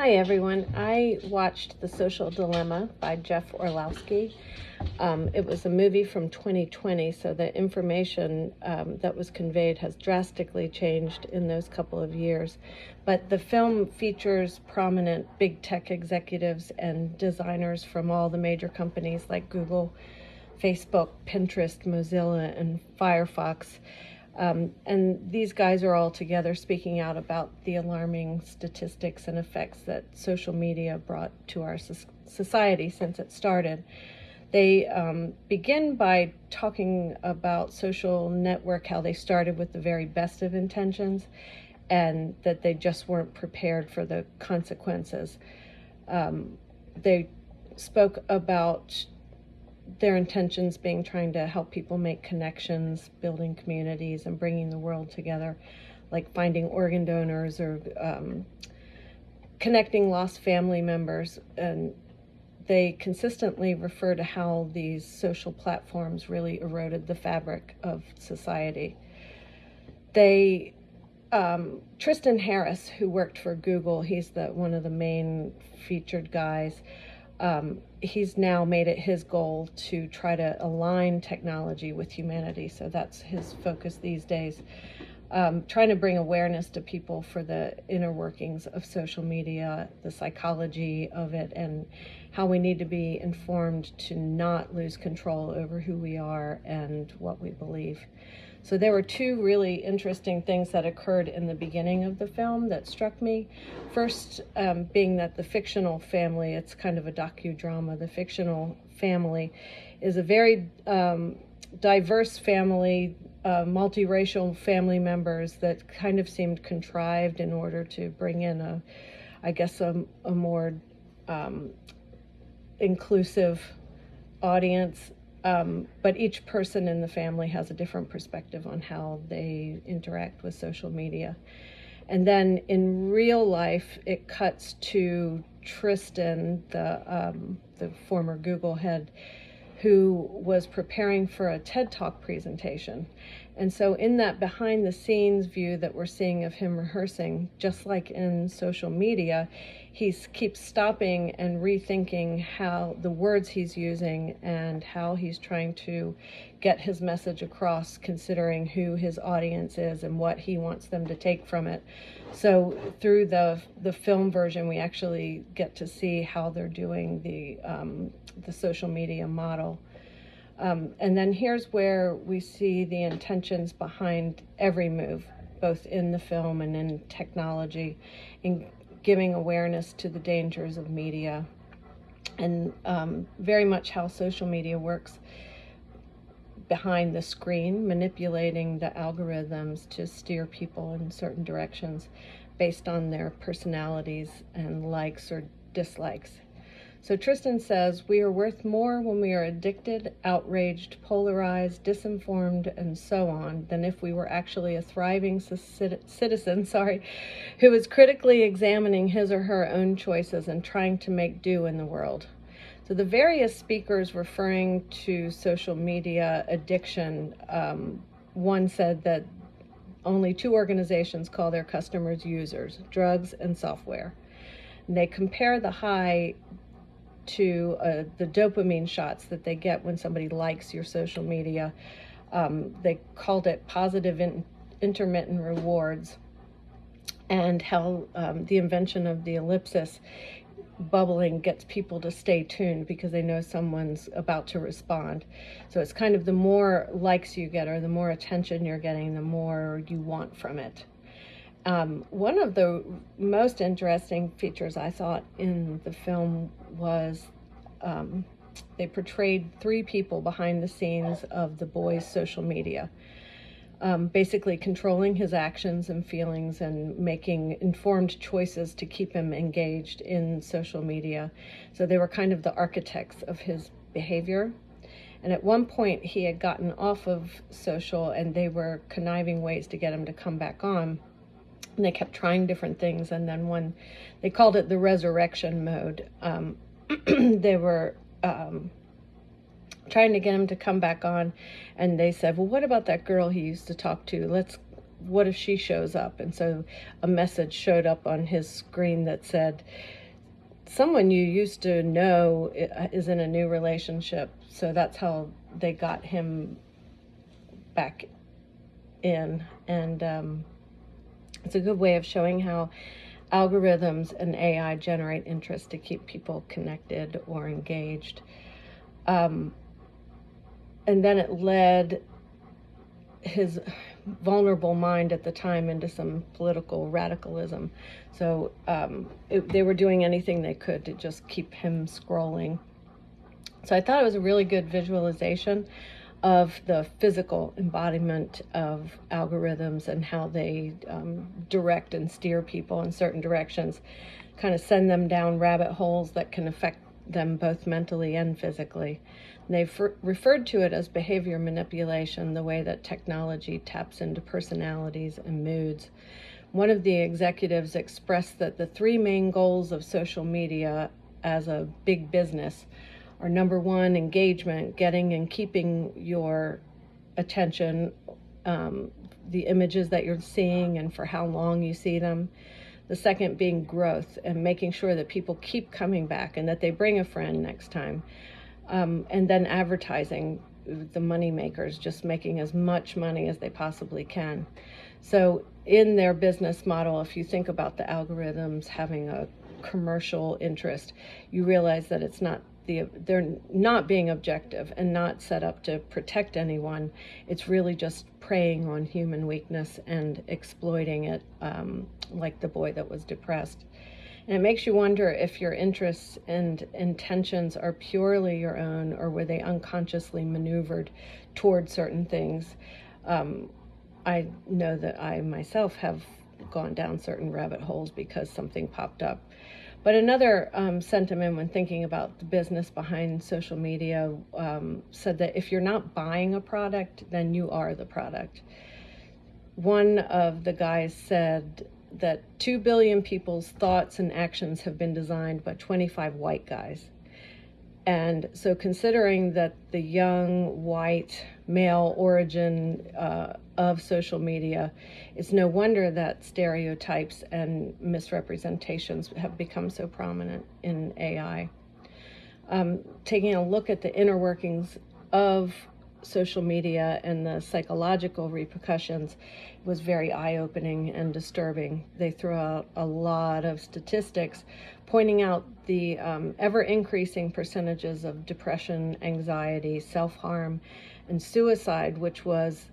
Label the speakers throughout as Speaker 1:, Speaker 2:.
Speaker 1: Hi everyone. I watched The Social Dilemma by Jeff Orlowski. It was a movie from 2020, so the information that was conveyed has drastically changed in those couple of years. But the film features prominent big tech executives and designers from all the major companies like Google, Facebook, Pinterest, Mozilla, and Firefox. And these guys are all together speaking out about the alarming statistics and effects that social media brought to our society since it started. They begin by talking about social network, how they started with the very best of intentions, and that they just weren't prepared for the consequences. They spoke about their intentions being trying to help people make connections, building communities, and bringing the world together, like finding organ donors or connecting lost family members. And they consistently refer to how these social platforms really eroded the fabric of society. Tristan Harris, who worked for Google, he's one of the main featured guys. He's now made it his goal to try to align technology with humanity. So that's his focus these days. Trying to bring awareness to people for the inner workings of social media, the psychology of it, and how we need to be informed to not lose control over who we are and what we believe. So there were two really interesting things that occurred in the beginning of the film that struck me. First, being that the fictional family, it's kind of a docudrama, the fictional family is a very diverse family, multiracial family members that kind of seemed contrived in order to bring in a more inclusive audience. But each person in the family has a different perspective on how they interact with social media. And then in real life, it cuts to Tristan, the former Google head, who was preparing for a TED Talk presentation. And so in that behind the scenes view that we're seeing of him rehearsing, just like in social media, he keeps stopping and rethinking how the words he's using and how he's trying to get his message across, considering who his audience is and what he wants them to take from it. So through the film version, we actually get to see how they're doing the social media model. And then here's where we see the intentions behind every move, both in the film and in technology, in giving awareness to the dangers of media, and very much how social media works behind the screen, manipulating the algorithms to steer people in certain directions based on their personalities and likes or dislikes. So Tristan says, "We are worth more when we are addicted, outraged, polarized, disinformed, and so on, than if we were actually a thriving citizen, who is critically examining his or her own choices and trying to make do in the world." So the various speakers referring to social media addiction, one said that only two organizations call their customers users: drugs and software. And they compare the high to the dopamine shots that they get when somebody likes your social media. They called it positive intermittent rewards, and how the invention of the ellipsis bubbling gets people to stay tuned because they know someone's about to respond. So it's kind of the more likes you get or the more attention you're getting, the more you want from it. One of the most interesting features I thought in the film was they portrayed three people behind the scenes of the boy's social media, basically controlling his actions and feelings and making informed choices to keep him engaged in social media. So they were kind of the architects of his behavior. And at one point he had gotten off of social and they were conniving ways to get him to come back on. And they kept trying different things. And then when they called it the resurrection mode, they were trying to get him to come back on. And they said, "Well, what about that girl he used to talk to? what if she shows up? And so a message showed up on his screen that said, someone you used to know is in a new relationship. So that's how they got him back in. And it's a good way of showing how algorithms and AI generate interest to keep people connected or engaged. And then it led his vulnerable mind at the time into some political radicalism. So they were doing anything they could to just keep him scrolling. So I thought it was a really good visualization of the physical embodiment of algorithms and how they direct and steer people in certain directions, kind of send them down rabbit holes that can affect them both mentally and physically. And they've referred to it as behavior manipulation, the way that technology taps into personalities and moods. One of the executives expressed that the three main goals of social media as a big business are: number one, engagement, getting and keeping your attention, the images that you're seeing and for how long you see them. The second being growth and making sure that people keep coming back and that they bring a friend next time. And then advertising, the money makers just making as much money as they possibly can. So in their business model, if you think about the algorithms having a commercial interest, you realize that they're not being objective and not set up to protect anyone. It's really just preying on human weakness and exploiting it, like the boy that was depressed. And it makes you wonder if your interests and intentions are purely your own, or were they unconsciously maneuvered toward certain things. I know that I myself have gone down certain rabbit holes because something popped up. But another sentiment when thinking about the business behind social media said that if you're not buying a product, then you are the product. One of the guys said that 2 billion people's thoughts and actions have been designed by 25 white guys. And so considering that the young, white, male origin of social media, it's no wonder that stereotypes and misrepresentations have become so prominent in AI. Taking a look at the inner workings of social media and the psychological repercussions was very eye-opening and disturbing. They threw out a lot of statistics pointing out the ever-increasing percentages of depression, anxiety, self-harm, and suicide, which was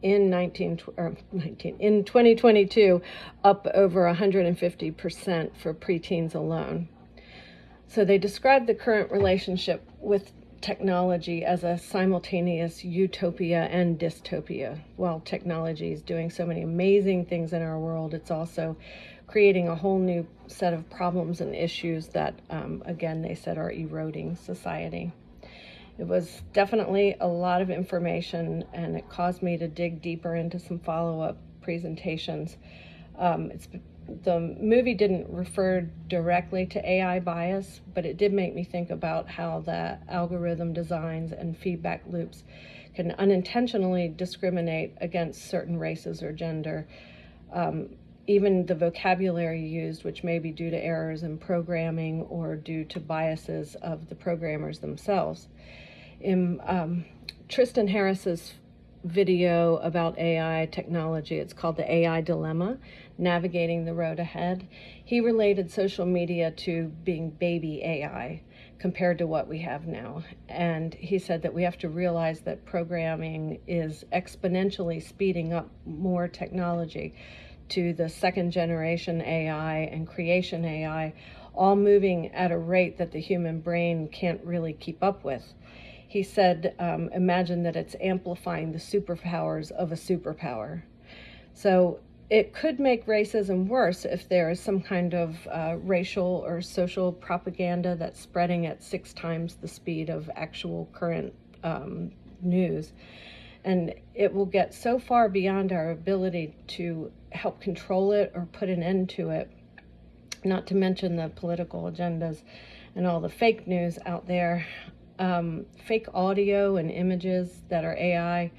Speaker 1: in 2022 up over 150% for preteens alone. So they described the current relationship with technology as a simultaneous utopia and dystopia. While technology is doing so many amazing things in our world, it's also creating a whole new set of problems and issues that, again, they said are eroding society. It was definitely a lot of information, and it caused me to dig deeper into some follow-up presentations. The movie didn't refer directly to AI bias, but it did make me think about how the algorithm designs and feedback loops can unintentionally discriminate against certain races or gender. Even the vocabulary used, which may be due to errors in programming or due to biases of the programmers themselves. In Tristan Harris's video about AI technology, it's called The AI Dilemma, Navigating the Road Ahead, he related social media to being baby AI compared to what we have now. And he said that we have to realize that programming is exponentially speeding up more technology to the second generation AI and creation AI, all moving at a rate that the human brain can't really keep up with. He said, imagine that it's amplifying the superpowers of a superpower. So it could make racism worse if there is some kind of racial or social propaganda that's spreading at 6 times the speed of actual current news. And it will get so far beyond our ability to help control it or put an end to it, not to mention the political agendas and all the fake news out there. Fake audio and images that are AI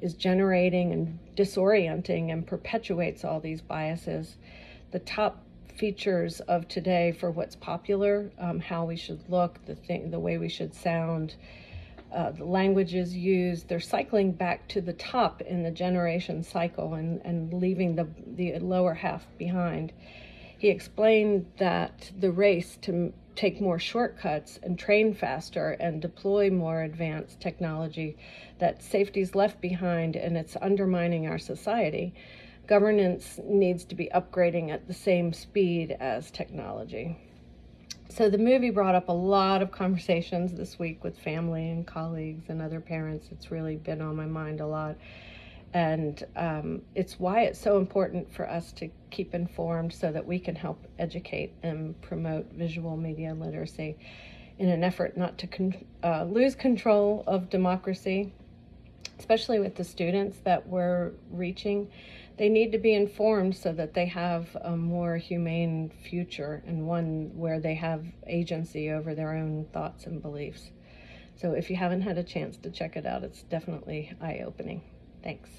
Speaker 1: is generating and disorienting and perpetuates all these biases. The top features of today for what's popular, how we should look, the way we should sound, the languages used, they're cycling back to the top in the generation cycle and leaving the lower half behind. He explained that the race to take more shortcuts and train faster and deploy more advanced technology, that safety's left behind and it's undermining our society. Governance needs to be upgrading at the same speed as technology. So the movie brought up a lot of conversations this week with family and colleagues and other parents. It's really been on my mind a lot. And it's why it's so important for us to keep informed so that we can help educate and promote visual media literacy in an effort not to lose control of democracy, especially with the students that we're reaching. They need to be informed so that they have a more humane future and one where they have agency over their own thoughts and beliefs. So if you haven't had a chance to check it out, it's definitely eye-opening. Thanks.